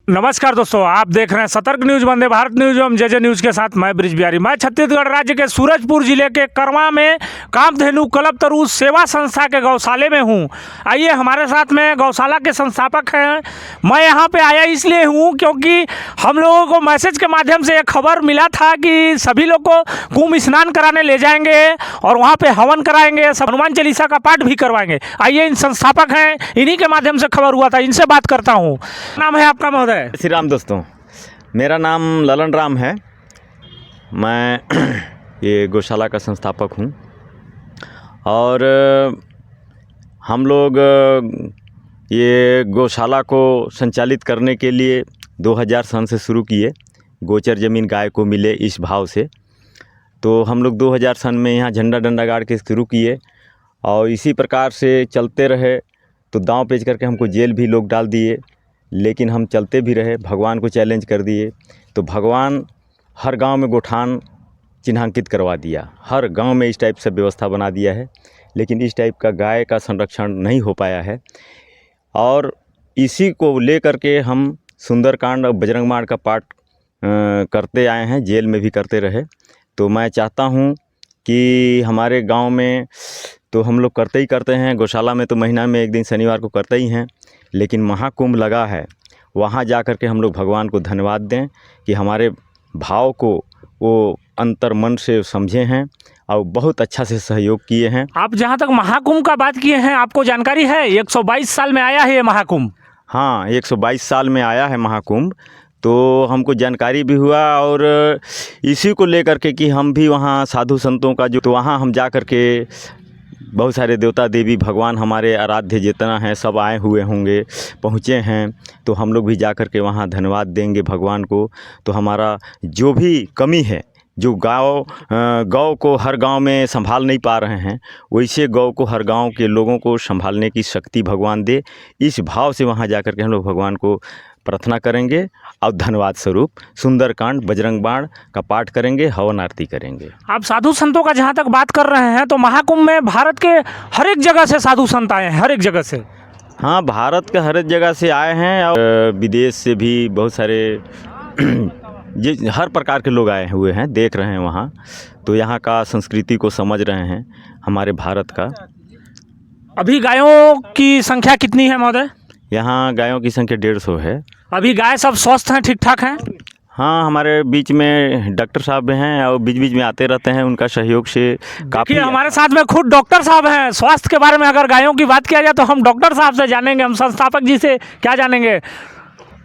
नमस्कार दोस्तों, आप देख रहे हैं सतर्क न्यूज, वंदे भारत न्यूज एवं जे न्यूज के साथ मैं ब्रिज बिहारी। मैं छत्तीसगढ़ राज्य के सूरजपुर जिले के करवा में कामधेनु कल्पतरु सेवा संस्था के गौशाले में हूं। आइए, हमारे साथ में गौशाला के संस्थापक हैं। मैं यहां पे आया इसलिए हूं क्योंकि हम लोगों को मैसेज के माध्यम से एक खबर मिला था कि सभी लोग को कुंभ स्नान कराने ले जाएंगे और वहाँ पे हवन कराएंगे, सब हनुमान चालीसा का पाठ भी करवाएंगे। आइए, इन संस्थापक हैं, इन्हीं के माध्यम से खबर हुआ था, इनसे बात करता हूँ। नाम है आपका महोदय? श्री राम दोस्तों, मेरा नाम ललन राम है। मैं ये गौशाला का संस्थापक हूँ और हम लोग ये गौशाला को संचालित करने के लिए 2000 सन से शुरू किए। गोचर ज़मीन गाय को मिले इस भाव से तो हम लोग 2000 सन में यहाँ झंडा डंडा गाड़ के शुरू किए और इसी प्रकार से चलते रहे। तो दांव पेच करके हमको जेल भी लोग डाल दिए, लेकिन हम चलते भी रहे, भगवान को चैलेंज कर दिए। तो भगवान हर गांव में गोठान चिन्हांकित करवा दिया, हर गांव में इस टाइप से व्यवस्था बना दिया है, लेकिन इस टाइप का गाय का संरक्षण नहीं हो पाया है। और इसी को लेकर के हम सुंदरकांड और बजरंगबाण का पाठ करते आए हैं, जेल में भी करते रहे। तो मैं चाहता हूं कि हमारे गांव में तो हम लोग करते ही करते हैं, गौशाला में तो महीना में एक दिन शनिवार को करते ही हैं, लेकिन महाकुंभ लगा है, वहाँ जा कर के हम लोग भगवान को धन्यवाद दें कि हमारे भाव को वो अंतर मन से समझे हैं और बहुत अच्छा से सहयोग किए हैं। आप जहाँ तक महाकुंभ का बात किए हैं, आपको जानकारी है 122 साल में आया है ये महाकुंभ? हाँ, 122 साल में आया है महाकुंभ, तो हमको जानकारी भी हुआ और इसी को लेकर के कि हम भी वहाँ साधु संतों का जो, तो वहाँ हम जा कर के बहुत सारे देवता देवी भगवान हमारे आराध्य जितना है सब आए हुए होंगे, पहुँचे हैं। तो हम लोग भी जा कर के वहाँ धन्यवाद देंगे भगवान को। तो हमारा जो भी कमी है, जो गौ को हर गांव में संभाल नहीं पा रहे हैं, वैसे गौ को हर गांव के लोगों को संभालने की शक्ति भगवान दे, इस भाव से वहाँ जा कर के हम लोग भगवान को प्रार्थना करेंगे और धन्यवाद स्वरूप सुंदरकांड बजरंगबाण का पाठ करेंगे, हवन आरती करेंगे। आप साधु संतों का जहाँ तक बात कर रहे हैं, तो महाकुंभ में भारत के हर एक जगह से साधु संत आए हैं, हर एक जगह से। हाँ, भारत के हर एक जगह से आए हैं और विदेश से भी बहुत सारे हर प्रकार के लोग आए हुए हैं, देख रहे हैं वहाँ। तो यहाँ का संस्कृति को समझ रहे हैं, हमारे भारत का। अभी गायों की संख्या कितनी है महोदय? यहाँ गायों की संख्या 150 है। अभी गाय सब स्वस्थ हैं, ठीक ठाक हैं? हाँ, हमारे बीच में डॉक्टर साहब हैं और बीच बीच में आते रहते हैं, उनका सहयोग से काफ़ी। हमारे साथ में खुद डॉक्टर साहब हैं। स्वास्थ्य के बारे में अगर गायों की बात किया जाए तो हम डॉक्टर साहब से जानेंगे, हम संस्थापक जी से क्या जानेंगे?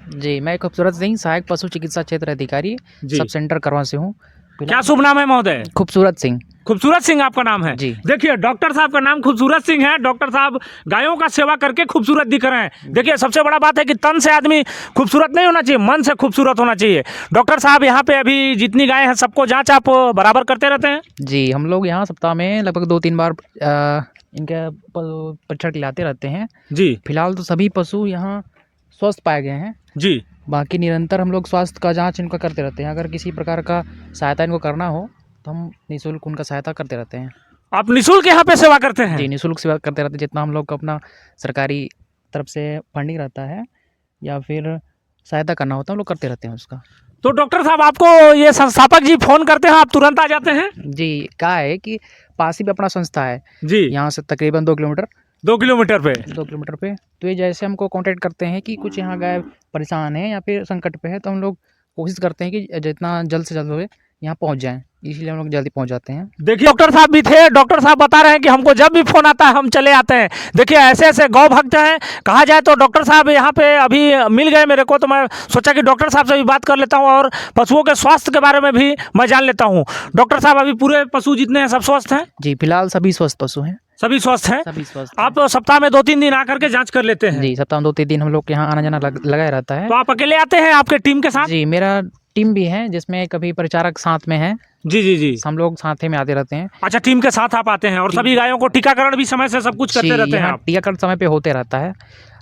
जी, मैं खूबसूरत सिंह, सहायक पशु चिकित्सा क्षेत्र अधिकारी, सब सेंटर करवा से हूँ। क्या शुभ नाम है महोदय? खूबसूरत सिंह। खूबसूरत सिंह आपका नाम है? जी। देखिए, डॉक्टर साहब का नाम खूबसूरत सिंह है। डॉक्टर साहब गायों का सेवा करके खूबसूरत दिख रहे हैं। देखिए, सबसे बड़ा बात है कि तन से आदमी खूबसूरत नहीं होना चाहिए, मन से खूबसूरत होना चाहिए। डॉक्टर साहब यहाँ पे अभी जितनी गाय हैं सबको जांच आप बराबर करते रहते हैं? जी, हम लोग यहाँ सप्ताह में लगभग 2-3 बार इनके परीक्षण के लिए आते रहते हैं। जी। फिलहाल तो सभी पशु यहाँ स्वस्थ पाए गए हैं। जी। बाकी निरंतर हम लोग स्वास्थ्य का जांच इनका करते रहते हैं। अगर किसी प्रकार का सहायता इनको करना हो तो हम निःशुल्क उनका सहायता करते रहते हैं। आप निःशुल्क यहाँ पे सेवा करते हैं? जी, निःशुल्क सेवा करते रहते हैं। जितना हम लोग को अपना सरकारी तरफ से फंडिंग रहता है या फिर सहायता करना होता है, हम लोग करते रहते हैं उसका। तो डॉक्टर साहब, आपको ये संस्थापक जी फ़ोन करते हैं, आप तुरंत आ जाते हैं? जी, क्या है कि पास ही में अपना संस्था है जी, यहाँ से तकरीबन 2 किलोमीटर 2 किलोमीटर पे। 2 किलोमीटर पे। तो ये जैसे हमको कांटेक्ट करते हैं कि कुछ यहाँ गाय परेशान है या फिर संकट पे है, तो हम लोग कोशिश करते हैं कि जितना जल्द से जल्द हो यहाँ पहुँच जाएँ, इसलिए हम लोग जल्दी पहुँच जाते हैं। देखिए, डॉक्टर साहब भी थे। डॉक्टर साहब बता रहे हैं कि हमको जब भी फ़ोन आता है हम चले आते हैं। देखिए, ऐसे ऐसे गौ भक्त हैं, कहा जाए तो डॉक्टर साहब यहाँ पे अभी मिल गए मेरे को, तो मैं सोचा कि डॉक्टर साहब से भी बात कर लेता हूँ और पशुओं के स्वास्थ्य के बारे में भी मैं जान लेता हूँ। डॉक्टर साहब, अभी पूरे पशु जितने हैं सब स्वस्थ हैं? जी, फिलहाल सभी स्वस्थ पशु हैं। सभी स्वस्थ हैं? सभी स्वस्थ। आप सप्ताह में 2-3 दिन आकर के जांच कर लेते हैं? जी, सप्ताह में 2-3 दिन हम लोग के यहाँ आना जाना लगा रहता है। तो आप अकेले आते हैं, आपके टीम के साथ? जी, मेरा टीम भी है जिसमें कभी परिचारक साथ में है। जी जी जी, हम लोग साथ ही में आते रहते हैं। अच्छा, टीम के साथ आप आते हैं और सभी गायों को टीकाकरण भी समय से सब कुछ करते रहते हैं आप? टीकाकरण समय पे होते रहता है।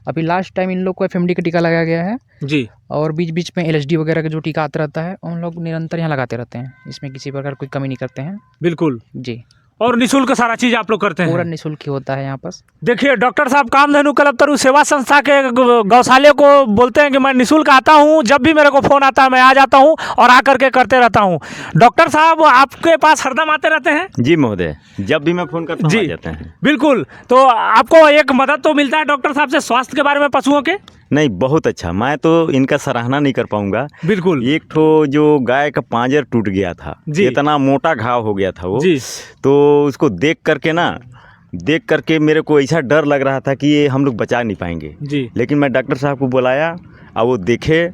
अभी लास्ट टाइम इन लोग को एफएमडी का टीका लगाया गया है जी, और बीच बीच में एलएचडी वगैरह का जो टीका आता रहता है उन लोग निरंतर यहाँ लगाते रहते हैं। इसमें किसी प्रकार कोई कमी नहीं करते हैं। बिल्कुल जी। और निःशुल्क सारा चीज आप लोग करते पूरा हैं? निःशुल्क ही होता है यहाँ पर। देखिए डॉक्टर साहब, कामधेनु कल्पतरु सेवा संस्था के गौशाले को बोलते हैं कि मैं निःशुल्क आता हूँ, जब भी मेरे को फोन आता है मैं आ जाता हूँ और आकर के करते रहता हूँ। डॉक्टर साहब आपके पास हरदम आते रहते हैं? जी महोदय, जब भी मैं फ़ोन करता हूँ आ जाते हैं। बिल्कुल। तो आपको एक मदद तो मिलता है डॉक्टर साहब से स्वास्थ्य के बारे में पशुओं के? नहीं, बहुत अच्छा। मैं तो इनका सराहना नहीं कर पाऊंगा। बिल्कुल। एक ठो जो गाय का पांजर टूट गया था, इतना मोटा घाव हो गया था वो जी। तो उसको देख करके मेरे को ऐसा डर लग रहा था कि ये हम लोग बचा नहीं पाएंगे जी। लेकिन मैं डॉक्टर साहब को बुलाया और वो देखे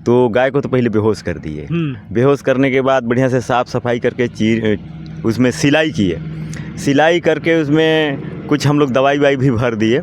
तो गाय को तो पहले बेहोश कर दिए। बेहोश करने के बाद बढ़िया से साफ़ सफाई करके उसमें सिलाई किए। सिलाई करके उसमें कुछ हम लोग दवाई भी भर दिए।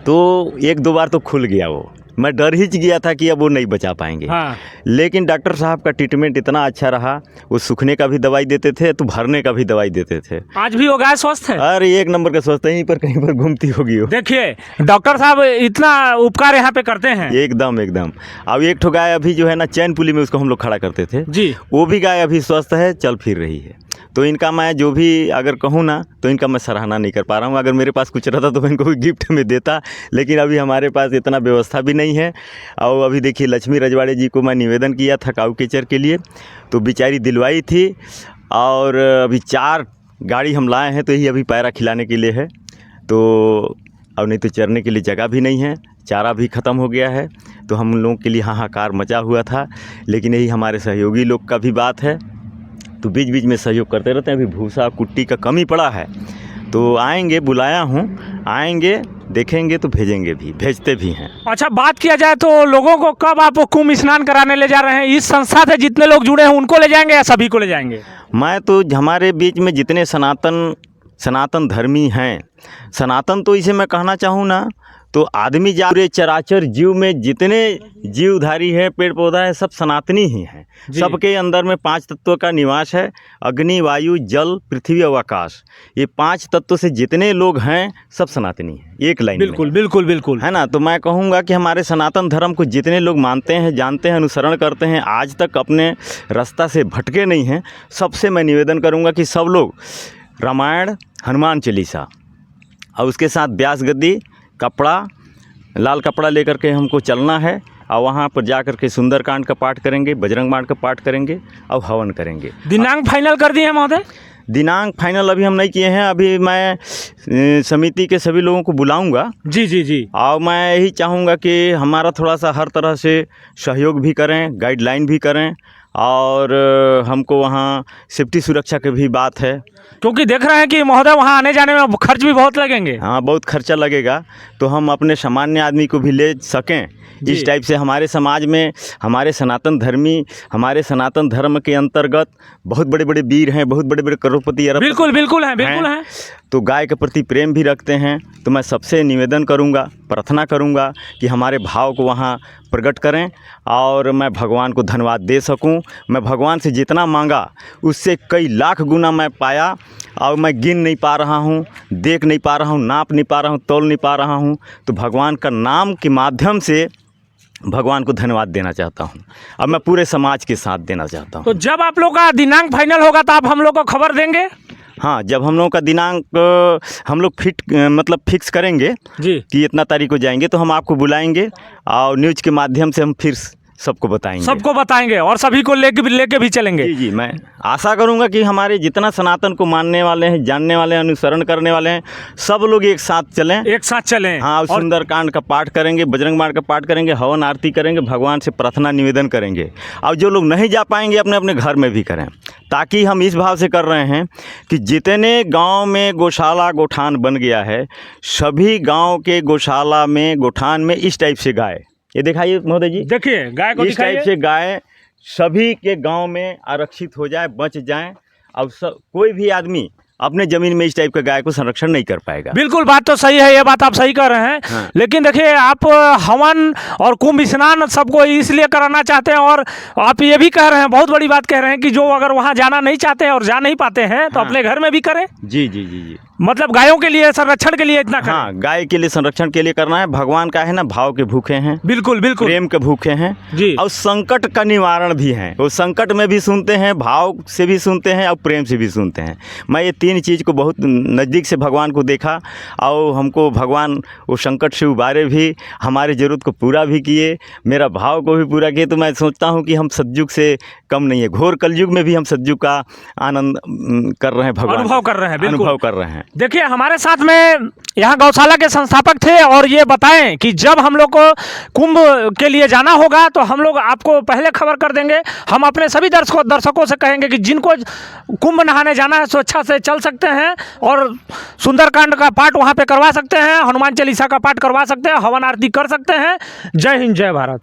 तो एक दो बार तो खुल गया वो, मैं डर ही गया था कि अब वो नहीं बचा पाएंगे। हाँ। लेकिन डॉक्टर साहब का ट्रीटमेंट इतना अच्छा रहा, वो सूखने का भी दवाई देते थे तो भरने का भी दवाई देते थे। आज भी वो गाय स्वस्थ है? अरे एक नंबर का स्वस्थ है, यहीं पर कहीं पर घूमती होगी वो। देखिए डॉक्टर साहब इतना उपकार यहाँ पे करते हैं। एकदम। अब एक ठो गाय अभी जो है ना चैनपुली में उसको हम लोग खड़ा करते थे जी, वो भी गाय अभी स्वस्थ है, चल फिर रही है। तो इनका मैं जो भी अगर कहूँ ना तो इनका मैं सराहना नहीं कर पा रहा हूँ। अगर मेरे पास कुछ रहता तो मैं इनको गिफ्ट में देता, लेकिन अभी हमारे पास इतना व्यवस्था भी नहीं है। और अभी देखिए लक्ष्मी रजवाड़े जी को मैं निवेदन किया था काऊ केचर के लिए, तो बेचारी दिलवाई थी। और अभी 4 गाड़ी हम लाए हैं, तो यही अभी पैरा खिलाने के लिए है। तो और नहीं तो चरने के लिए जगह भी नहीं है, चारा भी ख़त्म हो गया है। तो हम लोगों के लिए हाहाकार मचा हुआ था। लेकिन यही हमारे सहयोगी लोग का भी बात है, तो बीच बीच में सहयोग करते रहते हैं। अभी भूसा कुट्टी का कमी पड़ा है, तो आएंगे, बुलाया हूँ, आएंगे, देखेंगे तो भेजेंगे भी, भेजते भी हैं। अच्छा, बात किया जाए तो लोगों को कब आप कुंभ स्नान कराने ले जा रहे हैं? इस संस्था से जितने लोग जुड़े हैं उनको ले जाएंगे या सभी को ले जाएंगे? मैं तो हमारे बीच में जितने सनातन धर्मी हैं, सनातन तो इसे मैं कहना चाहूँ ना तो आदमी पूरे चराचर जीव में जितने जीवधारी है, पेड़ पौधा है, सब सनातनी ही हैं। सबके अंदर में 5 तत्वों का निवास है, अग्नि, वायु, जल, पृथ्वी और आकाश। ये 5 तत्वों से जितने लोग हैं सब सनातनी हैं, एक लाइन में। बिल्कुल है ना। तो मैं कहूँगा कि हमारे सनातन धर्म को जितने लोग मानते हैं, जानते हैं, अनुसरण करते हैं, आज तक अपने रास्ता से भटके नहीं हैं, सबसे मैं निवेदन करूँगा कि सब लोग रामायण, हनुमान चालीसा और उसके साथ व्यास गद्दी, कपड़ा, लाल कपड़ा लेकर के हमको चलना है। और वहाँ पर जा कर के सुंदरकांड का पाठ करेंगे, बजरंग बाण का पाठ करेंगे और हवन करेंगे। दिनांक फाइनल कर दिए महोदय? दिनांक फाइनल अभी हम नहीं किए हैं। अभी मैं समिति के सभी लोगों को बुलाऊंगा जी। और मैं यही चाहूँगा कि हमारा थोड़ा सा हर तरह से सहयोग भी करें, गाइडलाइन भी करें। और हमको वहाँ सेफ्टी सुरक्षा की भी बात है, क्योंकि देख रहे हैं कि महोदय वहाँ आने जाने में खर्च भी बहुत लगेंगे। हाँ, बहुत खर्चा लगेगा। तो हम अपने सामान्य आदमी को भी ले सकें, इस टाइप से हमारे समाज में हमारे सनातन धर्म के अंतर्गत बहुत बड़े बड़े वीर हैं, बहुत बड़े बड़े करोड़पति, बिल्कुल हैं। तो गाय के प्रति प्रेम भी रखते हैं। तो मैं सबसे निवेदन करूंगा, प्रार्थना करूंगा कि हमारे भाव को वहाँ प्रकट करें और मैं भगवान को धन्यवाद दे सकूं। मैं भगवान से जितना मांगा उससे कई लाख गुना मैं पाया और मैं गिन नहीं पा रहा हूं, देख नहीं पा रहा हूं, नाप नहीं पा रहा हूं, तोल नहीं पा रहा हूं। तो भगवान का नाम के माध्यम से भगवान को धन्यवाद देना चाहता हूं। अब मैं पूरे समाज के साथ देना चाहता हूं। तो जब आप लोग का दिनांक फाइनल होगा तो आप हम लोग को खबर देंगे? हाँ, जब हम लोगों का दिनांक हम लोग फिक्स करेंगे जी कि इतना तारीख को जाएंगे, तो हम आपको बुलाएंगे और न्यूज़ के माध्यम से हम फिर सबको बताएंगे और सभी को लेके भी चलेंगे। जी, मैं आशा करूंगा कि हमारे जितना सनातन को मानने वाले हैं, जानने वाले हैं, अनुसरण करने वाले हैं, सब लोग एक साथ चलें। हाँ, और सुंदरकांड का पाठ करेंगे, बजरंग बाण का पाठ करेंगे, हवन आरती करेंगे, भगवान से प्रार्थना निवेदन करेंगे। और जो लोग नहीं जा पाएंगे अपने अपने घर में भी करें, ताकि हम इस भाव से कर रहे हैं कि जितने गांव में गौशाला गोठान बन गया है, सभी गांव के गौशाला में गोठान में इस टाइप से गाय, ये दिखाइए महोदय जी, देखिए गाय को इस टाइप से गाय सभी के गांव में आरक्षित हो जाए, बच जाएं। अब कोई भी आदमी अपने ज़मीन में इस टाइप का गाय को संरक्षण नहीं कर पाएगा। बिल्कुल, बात तो सही है, ये बात आप सही कह रहे हैं। हाँ। लेकिन देखिए, आप हवन और कुंभ स्नान सबको इसलिए कराना चाहते हैं, और आप ये भी कह रहे हैं, बहुत बड़ी बात कह रहे हैं कि जो अगर वहाँ जाना नहीं चाहते हैं और जा नहीं पाते हैं तो अपने घर में भी करें। जी। मतलब गायों के लिए संरक्षण के लिए इतना करें। हाँ, गाय के लिए संरक्षण के लिए करना है। भगवान का है ना, भाव के भूखे हैं, बिल्कुल बिल्कुल, प्रेम के भूखे हैं जी। और संकट का निवारण भी हैं। वो संकट में भी सुनते हैं, भाव से भी सुनते हैं और प्रेम से भी सुनते हैं। मैं ये तीन चीज़ को बहुत नज़दीक से भगवान को देखा और हमको भगवान वो संकट से उबारे भी, हमारी ज़रूरत को पूरा भी किए, मेरा भाव को भी पूरा किए। तो मैं सोचता हूँ कि हम सतयुग से कम नहीं है। घोर कलयुग में भी हम सतयुग का आनंद कर रहे हैं, भगवान अनुभव कर रहे हैं, बिल्कुल अनुभव कर रहे हैं। देखिए हमारे साथ में यहाँ गौशाला के संस्थापक थे और ये बताएं कि जब हम लोग को कुंभ के लिए जाना होगा तो हम लोग आपको पहले खबर कर देंगे। हम अपने सभी दर्शकों से कहेंगे कि जिनको कुंभ नहाने जाना है स्वेच्छा से चल सकते हैं और सुंदरकांड का पाठ वहाँ पे करवा सकते हैं, हनुमान चालीसा का पाठ करवा सकते हैं, हवन आरती कर सकते हैं। जय हिंद, जय भारत।